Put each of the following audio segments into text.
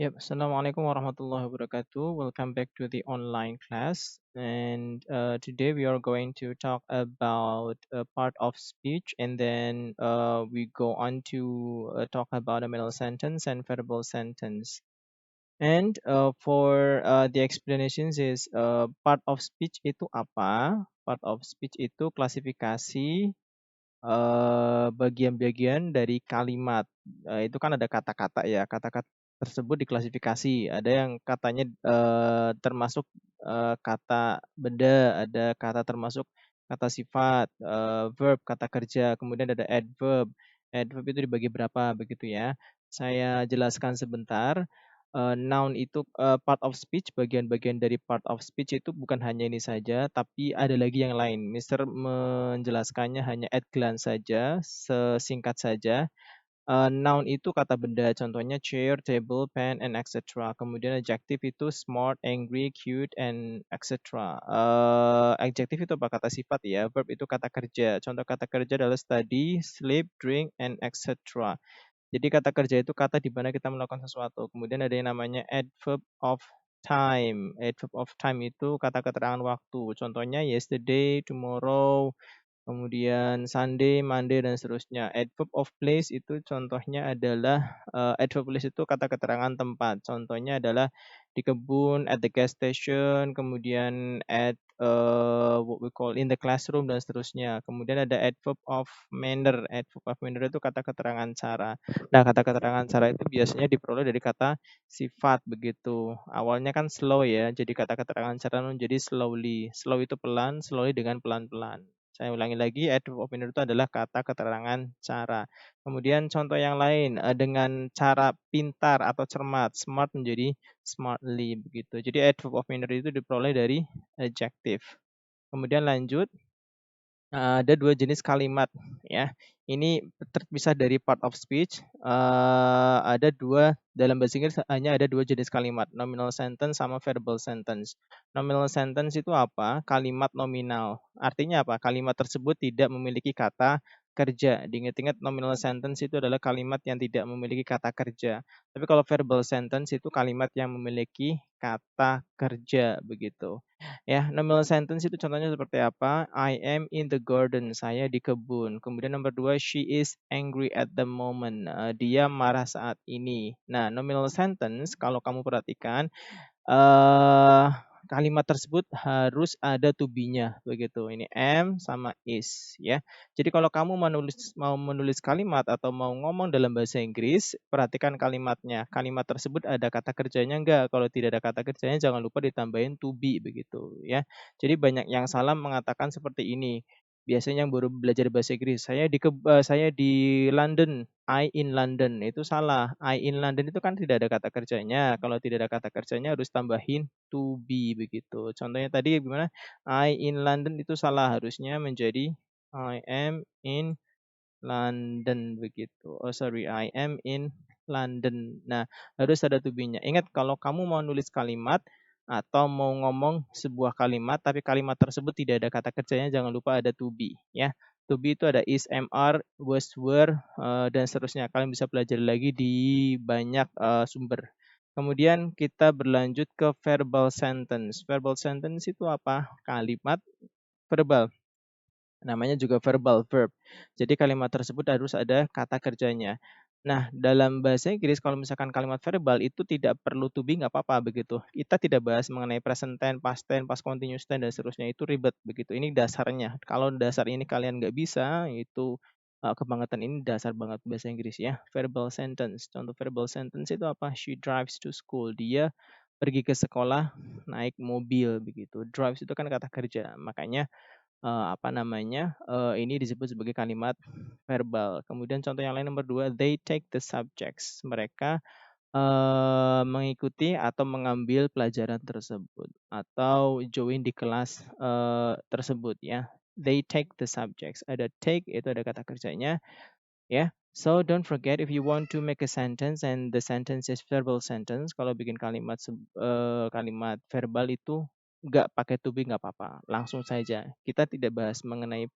Yep, Assalamualaikum warahmatullahi wabarakatuh. Welcome back to the online class. And today we are going to talk about a part of speech, and then we go on to talk about a middle sentence and verbal sentence. And for the explanations is part of speech itu apa? Part of speech itu klasifikasi bagian-bagian dari kalimat. Itu kan ada kata-kata ya, kata-kata tersebut diklasifikasi. Ada yang katanya termasuk kata benda, ada kata termasuk kata sifat, verb, kata kerja, kemudian ada adverb. Adverb itu dibagi berapa begitu ya. Saya jelaskan sebentar. Noun itu part of speech, bagian-bagian dari part of speech itu bukan hanya ini saja, tapi ada lagi yang lain. Mister menjelaskannya hanya at glance saja, sesingkat saja. Noun itu kata benda, contohnya chair, table, pen, and etc. Kemudian adjective itu smart, angry, cute, and etc. Adjective itu apa? Kata sifat ya. Verb itu kata kerja. Contoh kata kerja adalah study, sleep, drink, and etc. Jadi kata kerja itu kata di mana kita melakukan sesuatu. Kemudian ada yang namanya adverb of time. Adverb of time itu kata keterangan waktu. Contohnya yesterday, tomorrow, kemudian Sunday, Monday, dan seterusnya. Adverb of place itu contohnya adalah adverb place itu kata keterangan tempat. Contohnya adalah di kebun, at the gas station, kemudian at what we call in the classroom, dan seterusnya. Kemudian ada adverb of manner. Adverb of manner itu kata keterangan cara. Nah, kata keterangan cara itu biasanya diperoleh dari kata sifat begitu. Awalnya kan slow ya, jadi kata keterangan cara menjadi slowly. Slow itu pelan, slowly dengan pelan-pelan. Saya ulangi lagi, adverb of manner itu adalah kata keterangan cara. Kemudian contoh yang lain, dengan cara pintar atau cermat, smart menjadi smartly begitu. Jadi adverb of manner itu diperoleh dari adjective. Kemudian lanjut, ada dua jenis kalimat ya. Ini terpisah dari part of speech. Ada dua dalam bahasa Inggris hanya ada dua jenis kalimat, nominal sentence sama verbal sentence. Nominal sentence itu apa? Kalimat nominal. Artinya apa? Kalimat tersebut tidak memiliki kata kerja. Diingat-ingat nominal sentence itu adalah kalimat yang tidak memiliki kata kerja. Tapi kalau verbal sentence itu kalimat yang memiliki kata kerja begitu. Ya, nominal sentence itu contohnya seperti apa? I am in the garden, saya di kebun. Kemudian nomor dua, she is angry at the moment. Dia marah saat ini. Nah, nominal sentence kalau kamu perhatikan eh kalimat tersebut harus ada to be-nya begitu. Ini am sama is ya. Jadi kalau kamu mau menulis kalimat atau mau ngomong dalam bahasa Inggris, perhatikan kalimatnya. Kalimat tersebut ada kata kerjanya enggak? Kalau tidak ada kata kerjanya jangan lupa ditambahin to be begitu ya. Jadi banyak yang salah mengatakan seperti ini. Biasanya yang baru belajar bahasa Inggris, saya di London, I in London, itu salah. I in London itu kan tidak ada kata kerjanya. Kalau tidak ada kata kerjanya harus tambahin to be begitu. Contohnya tadi gimana? I in London itu salah, harusnya menjadi I am in London begitu. Oh sorry, I am in London. Nah, harus ada to be-nya. Ingat kalau kamu mau nulis kalimat atau mau ngomong sebuah kalimat tapi kalimat tersebut tidak ada kata kerjanya, jangan lupa ada to be ya. To be itu ada is, am, are, was, were, dan seterusnya. Kalian bisa pelajari lagi di banyak sumber. Kemudian kita berlanjut ke verbal sentence. Verbal sentence itu apa? Kalimat verbal. Namanya juga verbal verb. Jadi kalimat tersebut harus ada kata kerjanya. Nah, dalam bahasa Inggris kalau misalkan kalimat verbal itu tidak perlu to be nggak apa-apa begitu. Kita tidak bahas mengenai present tense, past continuous tense dan seterusnya, itu ribet begitu. Ini dasarnya. Kalau dasar ini kalian nggak bisa, itu kebangetan, ini dasar banget bahasa Inggris ya. Verbal sentence. Contoh verbal sentence itu apa? She drives to school. Dia pergi ke sekolah naik mobil begitu. Drives itu kan kata kerja. Makanya apa namanya, ini disebut sebagai kalimat verbal. Kemudian contoh yang lain nomor 2, they take the subjects. Mereka, mengikuti atau mengambil pelajaran tersebut atau join di kelas, tersebut ya. They take the subjects. Ada take itu ada kata kerjanya ya. So don't forget if you want to make a sentence and the sentence is verbal sentence, kalau bikin kalimat kalimat verbal itu nggak pakai to be nggak apa-apa, langsung saja. Kita tidak bahas mengenai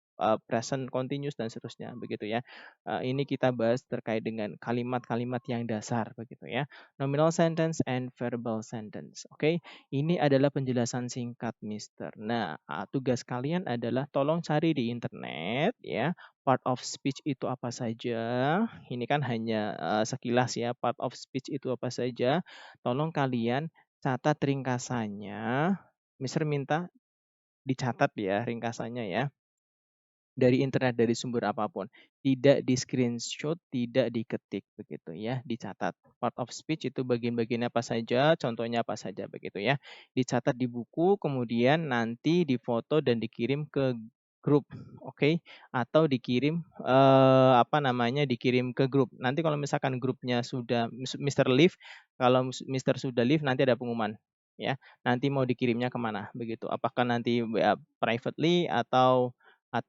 present continuous dan seterusnya begitu ya. Ini kita bahas terkait dengan kalimat-kalimat yang dasar begitu ya. Nominal sentence and verbal sentence. Oke, ini adalah penjelasan singkat Mister. Nah, tugas kalian adalah tolong cari di internet ya, part of speech itu apa saja. Ini kan hanya sekilas ya, part of speech itu apa saja. Tolong kalian catat ringkasannya. Mister minta dicatat ya ringkasannya ya. Dari internet, dari sumber apapun. Tidak di-screenshot, tidak diketik begitu ya, dicatat. Part of speech itu bagian-bagiannya apa saja, contohnya apa saja begitu ya. Dicatat di buku, kemudian nanti difoto dan dikirim ke grup, oke? Atau dikirim apa namanya, dikirim ke grup. Nanti kalau misalkan grupnya sudah Mister Leave, kalau Mister sudah leave nanti ada pengumuman ya. Nanti mau dikirimnya kemana begitu. Apakah nanti WA privately atau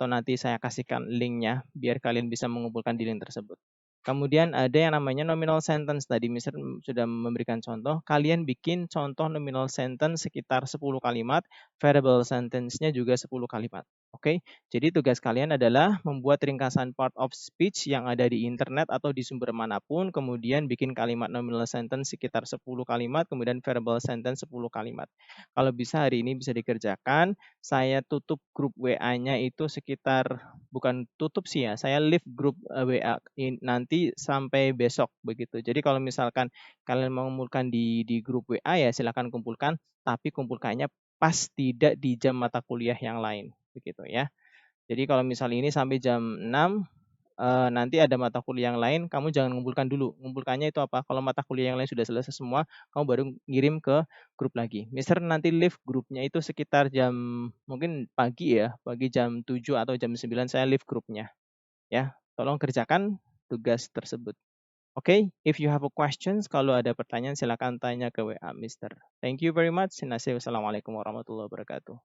nanti saya kasihkan linknya biar kalian bisa mengumpulkan di link tersebut. Kemudian ada yang namanya nominal sentence. Tadi Mister sudah memberikan contoh. Kalian bikin contoh nominal sentence sekitar 10 kalimat. Variable sentence-nya juga 10 kalimat. Oke, jadi tugas kalian adalah membuat ringkasan part of speech yang ada di internet atau di sumber manapun. Kemudian bikin kalimat nominal sentence sekitar 10 kalimat. Kemudian variable sentence 10 kalimat. Kalau bisa hari ini bisa dikerjakan. Saya tutup grup WA-nya itu sekitar, bukan tutup sih ya, saya leave grup WA nanti sampai besok begitu. Jadi kalau misalkan kalian mau mengumpulkan di grup WA ya silakan kumpulkan, tapi kumpulkannya pas tidak di jam mata kuliah yang lain begitu ya. Jadi kalau misal ini sampai jam 6, nanti ada mata kuliah yang lain, kamu jangan ngumpulkan dulu. Ngumpulkannya itu apa? Kalau mata kuliah yang lain sudah selesai semua, kamu baru ngirim ke grup lagi. Mister nanti leave grupnya itu sekitar jam mungkin pagi ya, pagi jam 7 atau jam 9 saya leave grupnya. Ya, tolong kerjakan tugas tersebut. Oke, if you have a questions, kalau ada pertanyaan silakan tanya ke WA Mister. Thank you very much. Assalamualaikum warahmatullahi wabarakatuh.